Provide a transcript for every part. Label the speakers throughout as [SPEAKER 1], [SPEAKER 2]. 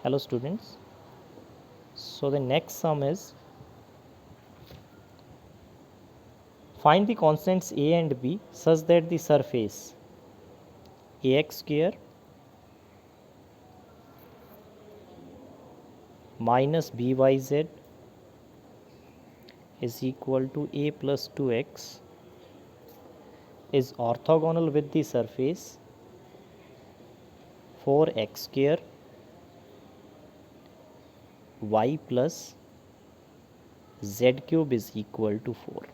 [SPEAKER 1] Hello students, so the next sum is find the constants a and b such that the surface ax square minus byz is equal to a plus 2x is orthogonal with the surface 4x square y plus z cube is equal to 4.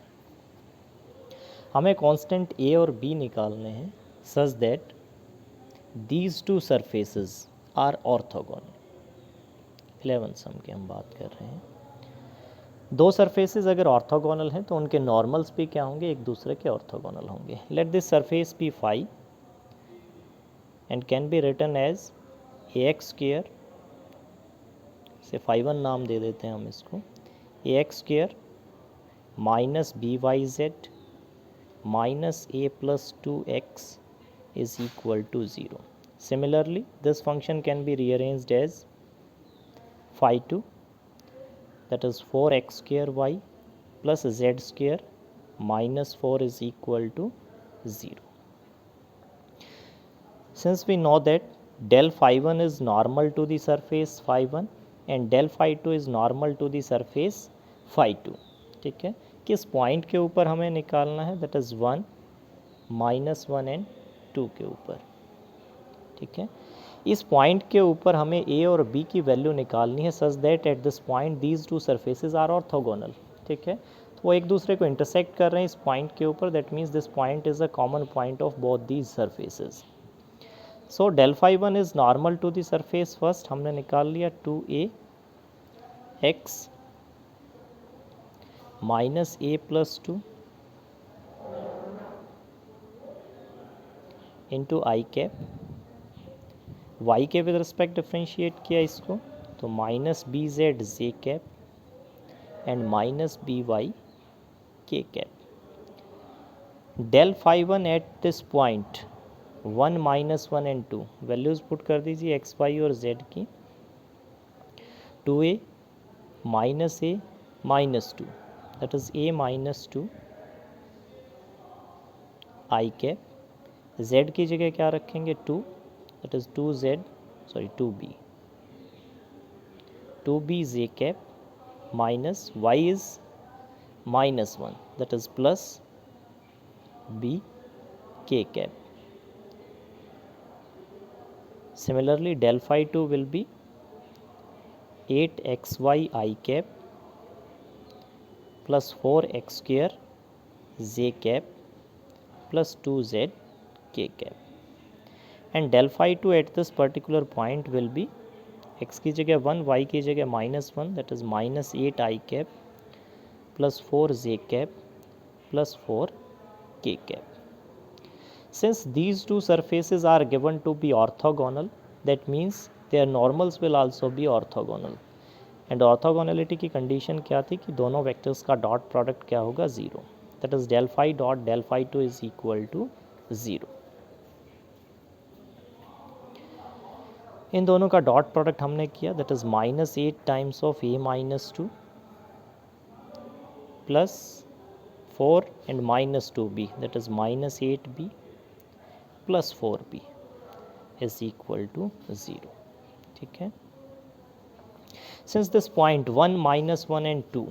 [SPEAKER 1] हमें constant a और b निकालने हैं such that these two surfaces are orthogonal. 11 sum की हम बात कर रहे हैं. दो सरफेसेस अगर ऑर्थोगोनल हैं तो उनके नॉर्मल्स भी क्या होंगे, एक दूसरे के ऑर्थोगोनल होंगे. Let this surface be phi and can be written as a x square, say phi one नाम दे देते हैं हम इसको, a x square minus B y z minus A plus 2x is equal to 0. Similarly, this function can be rearranged as phi 2, that is 4x square y plus z square minus 4 is equal to 0. Since we know that del phi 1 is normal to the surface phi 1 and del phi 2 is normal to the surface phi 2, ठीक है. किस point के ऊपर हमें निकालना है, that is 1 minus 1 and 2 के ऊपर, ठीक है. इस पॉइंट के ऊपर हमें a और b की वैल्यू निकालनी है such that at this point these two surfaces are orthogonal, ठीक है. तो वो एक दूसरे को इंटरसेक्ट कर रहे हैं इस पॉइंट के ऊपर, that means this point is a common point of both these surfaces. So del phi one is normal to the surface. First हमने निकाल लिया 2ax minus a plus 2 into i cap, y के with respect differentiate किया इसको तो minus b z J cap and minus B y k cap. Del phi one at this point 1 minus 1 and 2 values put कर दीजिए x Y और Z की. 2a minus a minus 2, that is a minus 2 I cap. z की जगह क्या रखेंगे 2, that is 2b 2b z cap minus y is minus 1, that is plus b k cap. Similarly, del phi 2 will be 8xy I cap plus 4x square z cap plus 2z k cap. And del phi 2 at this particular point will be x की जगह 1 y की जगह minus 1, that is minus 8 I cap plus 4 J cap plus 4 K cap. Since these two surfaces are given to be orthogonal, that means their normals will also be orthogonal. And orthogonality की condition क्या थी कि दोनों vectors का dot product क्या होगा 0, that is del phi dot del phi 2 is equal to 0. इन दोनों का डॉट प्रोडक्ट हमने किया, that is minus 8 times of a minus 2 plus 4 and minus 2b, that is minus 8b plus 4b is equal to 0, ठीक है. Since this point 1 minus 1 and 2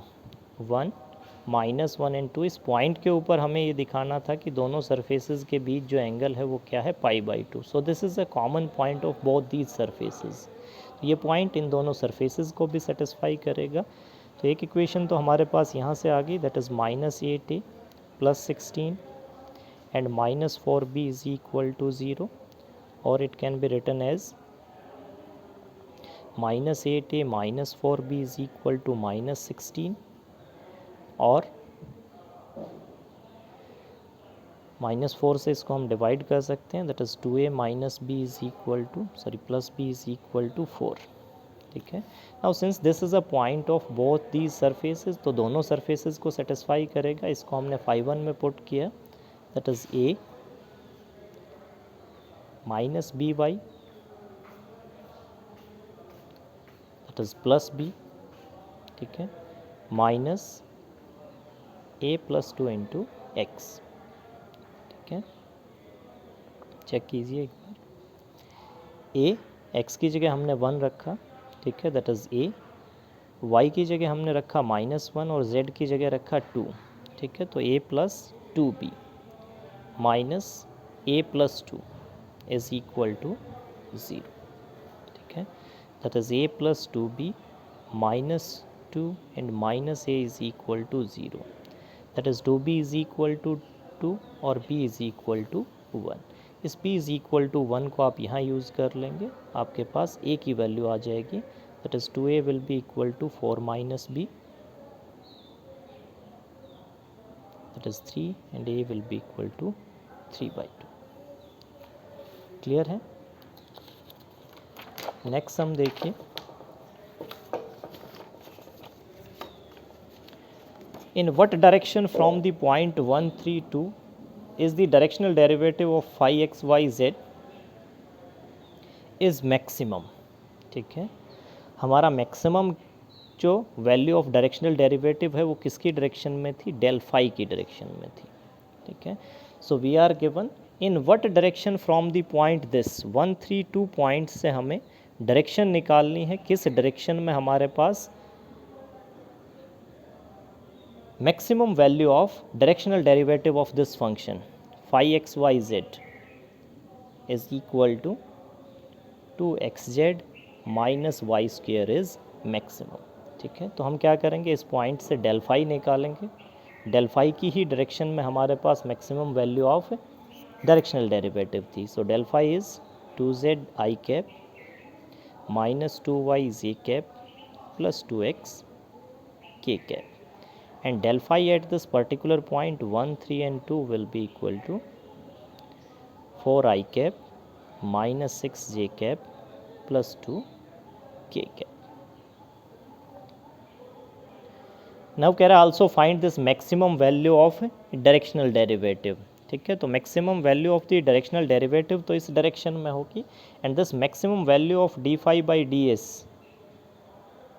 [SPEAKER 1] 1 minus 1 and 2, इस point के ऊपर हमें ये दिखाना था कि दोनों सरफेसेस के बीच जो एंगल है वो क्या है pi by 2. So this is a common point of both these surfaces. ये पॉइंट इन दोनों सरफेसेस को भी सेटिस्फाई करेगा. तो एक इक्वेशन तो हमारे पास यहाँ से आ गई, that is minus 8a plus 16 and minus 4b is equal to 0, और it can be written as minus 8a minus 4b is equal to minus 16, और माइनस 4 से इसको हम डिवाइड कर सकते हैं, that is 2a minus b is equal to plus b is equal to 4, ठीक है. Now since this is a point of both these surfaces, तो दोनों सरफेसेस को सेटिस्फाई करेगा. इसको हमने फाई वन में पुट किया, that is a minus B Y that is plus B, ठीक है, माइनस ए प्लस 2 इंटू एक्स, ठीक है, चेक कीजिए एक बार। ए एक्स की जगह हमने 1 रखा, ठीक है, दैट इज़ ए, वाई की जगह हमने रखा -1 और जेड की जगह रखा 2, ठीक है, तो a plus 2b minus A plus 2 is equal to 0, ठीक है, that is a plus 2b minus 2 and minus a is equal to 0, that is 2b is equal to 2 और b इज इक्वल टू 1। इस b is equal to 1 को आप यहाँ use कर लेंगे, आपके पास a की वैल्यू आ जाएगी, that is 2a will be equal to 4 minus b, that is 3 and a will be equal to 3/2। Clear है? नेक्स्ट सम देखिए, in what direction from the point 132 is the directional derivative of phi x y z is maximum, ठीक है, हमारा maximum जो value of directional derivative है वो किसकी direction में थी? डेल फाई की डायरेक्शन में थी, ठीक है। So we are given in what direction from the point this 132 point से हमें डायरेक्शन निकालनी है, किस डायरेक्शन में हमारे पास maximum value of directional derivative of this function phi x y z is equal to 2xz minus y square is maximum, ठीक है। तो हम क्या करेंगे, इस पॉइंट से डेल फाई निकालेंगे, डेल फाई की ही डायरेक्शन में हमारे पास maximum value of directional derivative थी। So del phi is 2z i cap minus 2y z cap plus 2x k cap, and del phi at this particular point 1, 3 and 2 will be equal to 4 I cap minus 6 j cap plus 2 k cap. Now कह रहा है also find this maximum value of directional derivative, ठीक है। तो maximum value of the directional derivative तो इस direction में होगी, and this maximum value of d phi by ds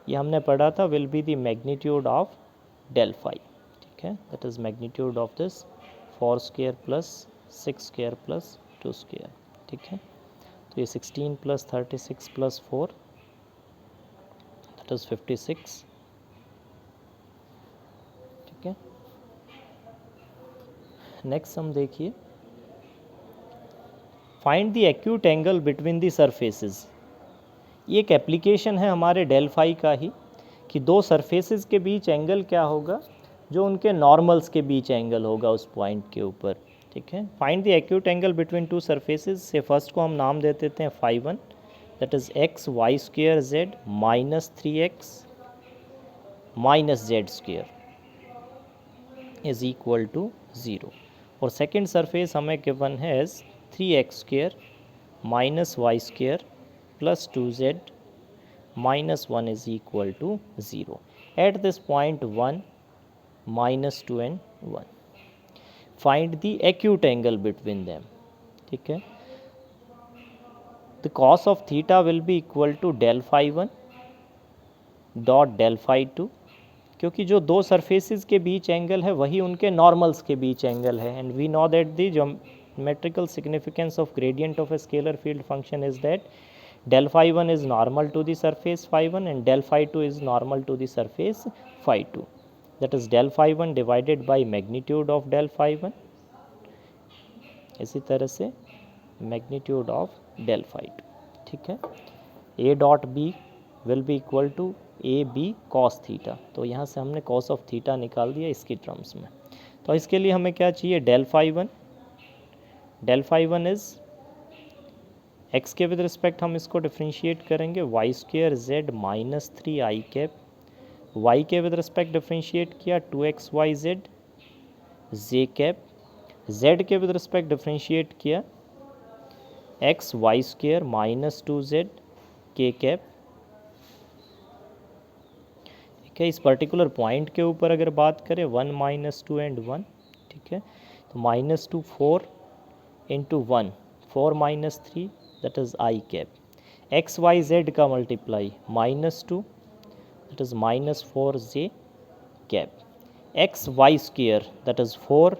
[SPEAKER 1] ये हमने पढ़ा था will be the magnitude of del phi, ठीक है, that is magnitude of this 4 square plus 6 square plus 2 square, ठीक है। तो ये 16 plus 36 plus 4 that is 56, ठीक है। नेक्स्ट हम देखिए, find the acute angle between the surfaces. ये एक एप्लीकेशन है हमारे डेल फाई का ही, कि दो सरफेसेस के बीच एंगल क्या होगा, जो उनके नॉर्मल्स के बीच एंगल होगा उस पॉइंट के ऊपर, ठीक है। Find the acute angle between two surfaces से फर्स्ट को हम नाम दे देते हैं phi 1, दैट इज़ X Y square Z minus 3x minus Z square is equal to 0, और सेकेंड सरफेस हमें गिवन है as 3x square minus Y square plus 2z minus 1 is equal to 0. At this point 1, minus 2 and 1. Find the acute angle between them, ठीक है। The cos of theta will be equal to del phi 1 dot del phi 2, क्योंकि जो दो surfaces के बीच angle है वही उनके नॉर्मल्स के बीच एंगल है, and we know that the geometrical significance of gradient of a scalar field function is that del phi 1 is normal to the surface phi 1 and del phi 2 is normal to the surface phi 2, that is del phi 1 divided by magnitude of del phi 1, इसी तरह से magnitude of del phi 2, ठीक है। a dot b will be equal to a b cos theta, तो यहाँ से हमने cos of theta निकाल दिया इसकी टर्म्स में। तो इसके लिए हमें क्या चाहिए, del phi 1 इज़ x के विद रिस्पेक्ट हम इसको डिफ्रेंशिएट करेंगे Y square Z minus 3 I cap, y के विद रिस्पेक्ट डिफ्रेंशिएट किया 2x वाई जेड जे कैप, z के विद रिस्पेक्ट डिफ्रेंशिएट किया x Y square minus 2z K cap, ठीक है। इस पर्टिकुलर पॉइंट के ऊपर अगर बात करें 1 माइनस 2 एंड 1, ठीक है, तो minus 2 4 into 1 4 minus 3 that is I cap, x y z का multiply -2 that is -4j cap, x Y square that is 4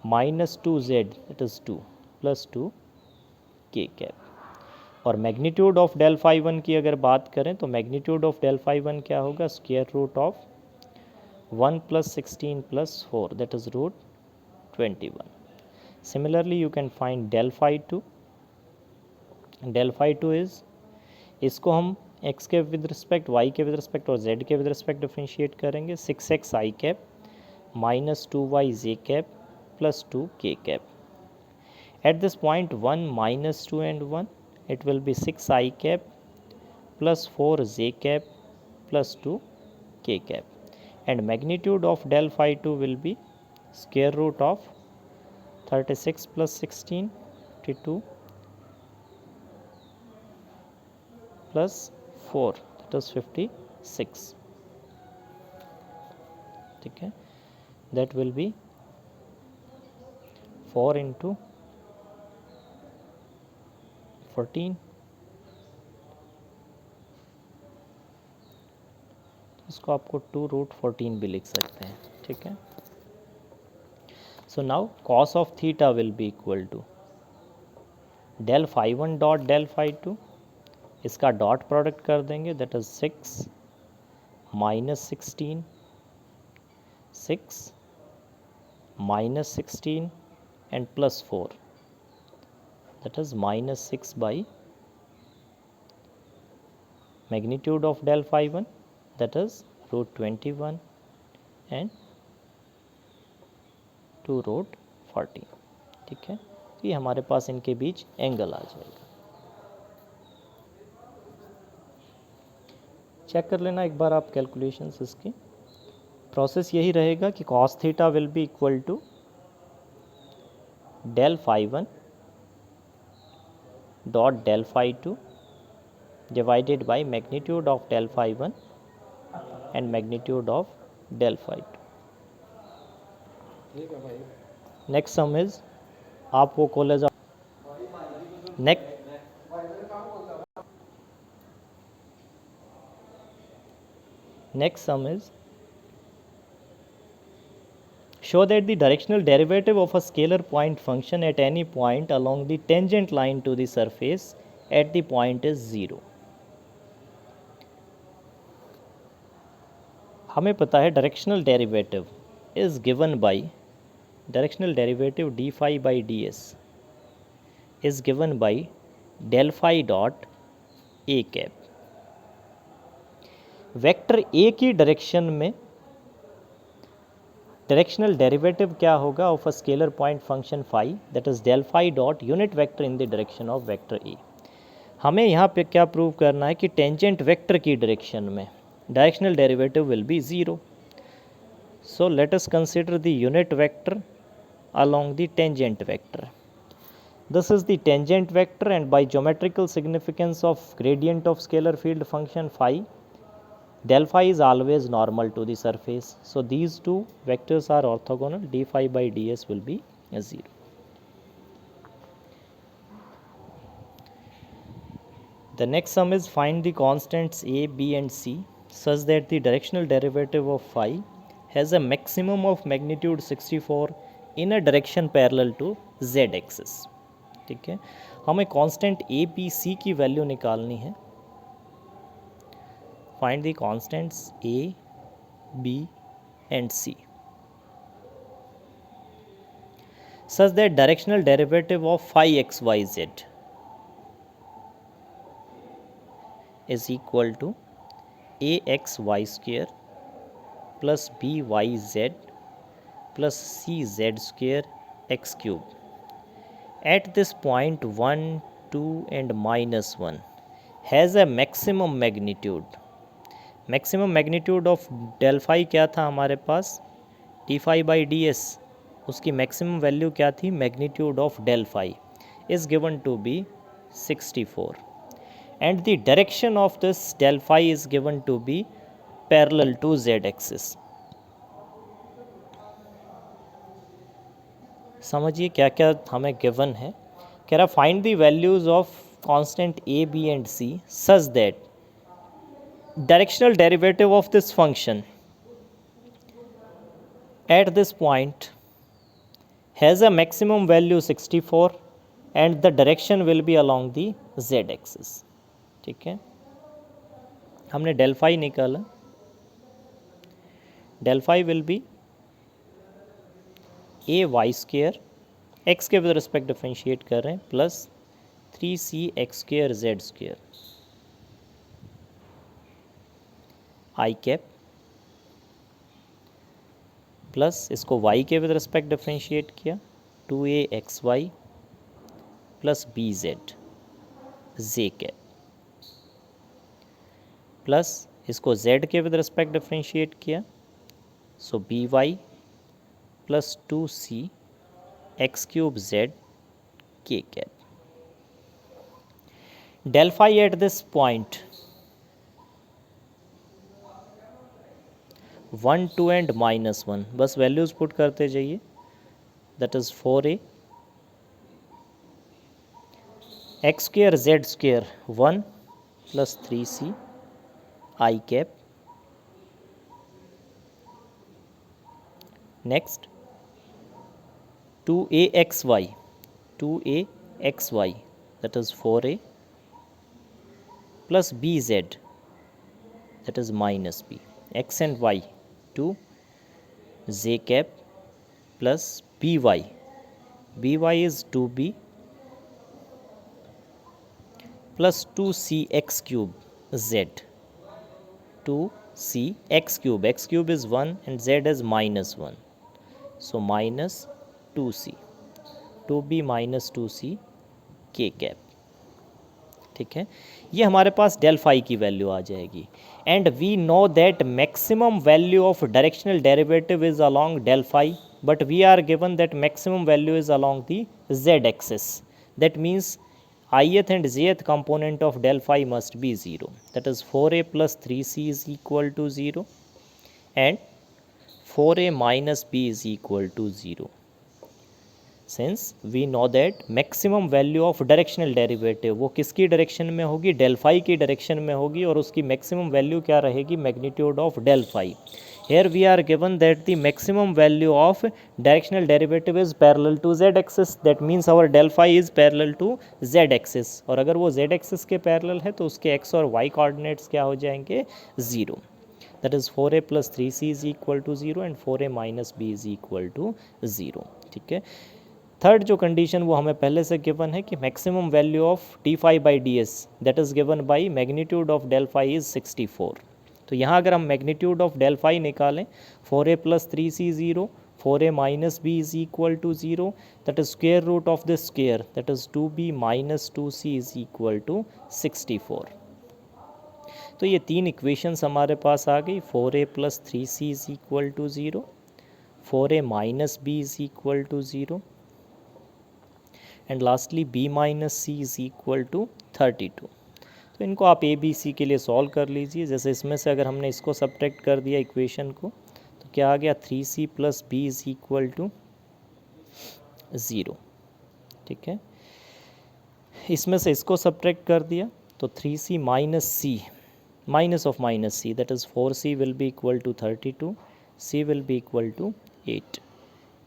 [SPEAKER 1] -2z that is 2 +2 k cap. और मैग्नीट्यूड ऑफ डेल फाई 1 की अगर बात करें तो मैग्नीट्यूड ऑफ डेल फाई 1 क्या होगा, square root of 1 + 16 + 4 that is √21। Similarly you can find del phi 2। Del phi 2 is, इसको हम x के विद रिस्पेक्ट, y के विद रिस्पेक्ट और z के विद रिस्पेक्ट डिफ्रेंशिएट करेंगे। 6x i cap -2y j cap +2 k cap. At this point 1 -2 and 1, it will be 6 I cap plus 4 j cap plus 2 k cap, and magnitude of del phi 2 will be square root of 36 plus 16 52 plus 4 that is 56, ठीक है, that will be 4 into 14, इसको आपको 2√14 भी लिख सकते हैं, ठीक है। So now cos of theta will be equal to del phi 1 dot del phi 2, इसका डॉट प्रोडक्ट कर देंगे that is 6 -16 6 -16 and +4 that is -6 by magnitude of del phi 1 that is √21 and 2√14, ठीक है। तो ये हमारे पास इनके बीच एंगल आ जाएगा। चेक कर लेना एक बार आप कैलकुलेशंस इसकी। प्रोसेस यही रहेगा कि cos theta will be equal to del phi 1 dot del phi 2 divided by magnitude of del phi 1 and magnitude of del phi 2। Next sum is, आप वो college next sum is, show that the directional derivative of a scalar point function at any point along the tangent line to the surface at the point is 0। हमें पता है directional derivative is given by, directional derivative D phi by D S is given by del phi dot A cap. Vector A की direction में directional derivative क्या होगा of a scalar point function phi that is del phi dot unit vector in the direction of vector A. हमें यहाँ पे क्या prove करना है कि टेंजेंट वेक्टर की डायरेक्शन में directional derivative will be 0। So let us consider the unit vector along the tangent vector. This is the tangent vector, and by geometrical significance of gradient of scalar field function phi, del phi is always normal to the surface. So these two vectors are orthogonal. D phi by ds will be 0. The next sum is, find the constants a, b and c such that the directional derivative of phi has a maximum of magnitude 64 in a direction parallel to z axis, ठीक है। हमें constant A B C की value निकालनी है। Find the constants A B and C such that directional derivative of phi x y z is equal to a x y square plus b y z plus c z square x cube at this point 1 2 and -1 has a maximum magnitude। maximum magnitude of del phi क्या था हमारे पास, d phi by ds, उसकी maximum value क्या थी, magnitude of del phi is given to be 64 and the direction of this del phi is given to be parallel to z axis। समझिए क्या क्या हमें गिवन है। कह रहा find the values of constant a, b and c such that directional derivative of this function at this point has a maximum value 64 and the direction will be along the z axis. ठीक है, हमने del phi निकाला. del phi will be a y square x के with respect differentiate कर रहे हैं plus 3c x square z square i cap plus इसको y के विद रिस्पेक्ट डिफरेंशिएट किया 2a xy plus bz z cap plus इसको z के with respect differentiate किया सो by plus 2c x cube z k cap. Del phi at this point 1, 2 and -1 बस values put करते जाइए. That is 4a x square z square 1 plus 3c I cap. Next 2a xy that is 4a plus bz that is minus b. X and y 2 z cap plus by is 2b plus 2c x cube z 2c x cube is 1 and z is minus 1 so minus 2c 2b minus 2c k cap. ठीक है, ये हमारे पास del phi की value आ जाएगी. And we know that maximum value of directional derivative is along del phi but we are given that maximum value is along the Z axis. That means ith and jth component of del phi must be 0. That is 4a plus 3c is equal to 0 and 4a minus b is equal to 0. Since we know that maximum value of directional derivative वो किसकी direction में होगी, del phi की direction में होगी और उसकी maximum value क्या रहेगी, magnitude of del phi. Here we are given that the maximum value of directional derivative is parallel to z axis. That means our del phi is parallel to z axis. और अगर वो z axis के parallel है तो उसके x और y coordinates क्या हो जाएंगे, 0. That is 4a plus 3c is equal to 0 and 4a minus b is equal to 0. ठीक है. थर्ड जो कंडीशन वो हमें पहले से गिवन है कि maximum value of D phi by D S that is given by magnitude of del phi is 64. तो यहाँ अगर हम मैग्नीट्यूड ऑफ डेल फाई निकालें 4a plus 3c 0 4a minus b is equal to 0 that is square root of this square that is 2b minus 2c is equal to 64. तो ये तीन equations हमारे पास आ गई. 4a plus 3c is equal to 0 4a minus b is equal to 0 and lastly b minus c is equal to 32. तो इनको आप A B C के लिए सॉल्व कर लीजिए. जैसे इसमें से अगर हमने इसको सब्ट्रैक्ट कर दिया इक्वेशन को तो क्या आ गया, 3c plus b is equal to 0. ठीक है, इसमें से इसको सब्ट्रैक्ट कर दिया तो 3c minus c minus of minus c that is 4c will be equal to 32 c will be equal to 8.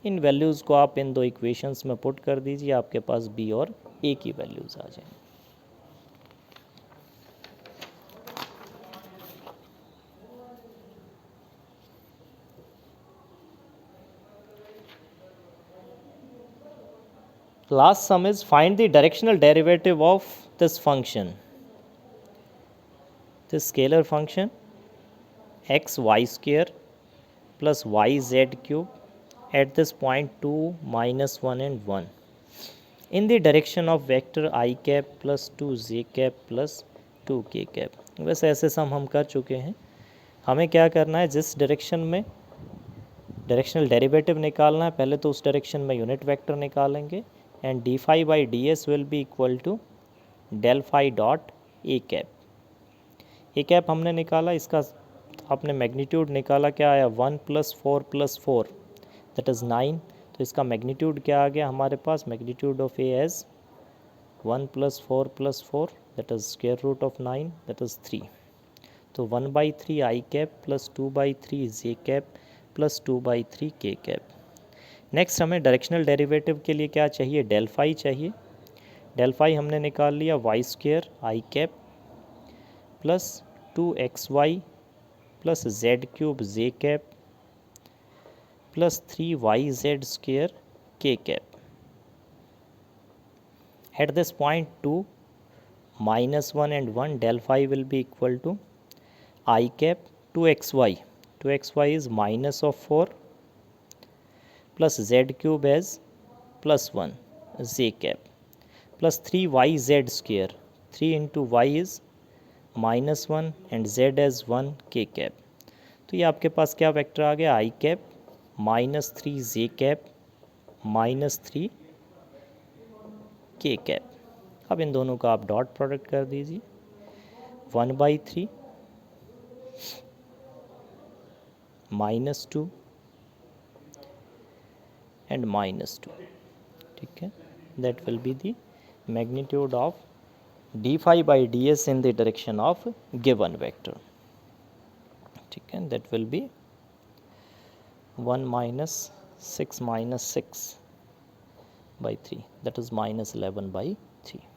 [SPEAKER 1] इन वैल्यूज़ को आप इन दो इक्वेशंस में पुट कर दीजिए, आपके पास b और a की वैल्यूज़ आ जाएंगी. Last sum is find the directional derivative of this function. This scalar function x y square plus y z cube at this point 2, -1 and 1 in the direction of vector I cap plus 2j cap plus 2k cap. वैसे ऐसे सम हम कर चुके हैं. हमें क्या करना है, जिस डायरेक्शन में डायरेक्शनल डेरिवेटिव निकालना है पहले तो उस डायरेक्शन में यूनिट वेक्टर निकालेंगे and d phi by D s will be equal to del phi dot A cap. A cap हमने निकाला, इसका आपने मैग्नीट्यूड निकाला, क्या आया 1 प्लस 4 प्लस 4 दैट इज़ 9. तो इसका मैग्नीट्यूड क्या आ गया हमारे पास, magnitude of A as 1 + 4 + 4 that is square root of 9 that is 3. तो 1/3 I cap plus 2/3 J cap plus 2/3 K cap. Next हमें डायरेक्शनल डेरिवेटिव के लिए क्या चाहिए, डेल फाई चाहिए. डेल फाई हमने निकाल लिया y² I cap plus 2xy plus z³ J cap plus 3yz² K cap. At this point 2, -1 and 1, del phi will be equal to I cap 2xy. 2xy is minus of 4 plus z³ as plus 1 J cap plus 3yz². 3 into y is -1 and z as 1 K cap. तो ये आपके पास क्या vector आ गया, I cap -3 J cap -3 K cap. अब इन दोनों का आप dot product कर दीजिए. 1/3 -2 and -2. ठीक है, that will be the magnitude of d phi by ds in the direction of given vector. ठीक है, that will be 1 minus 6 minus 6 by 3, that is -11/3.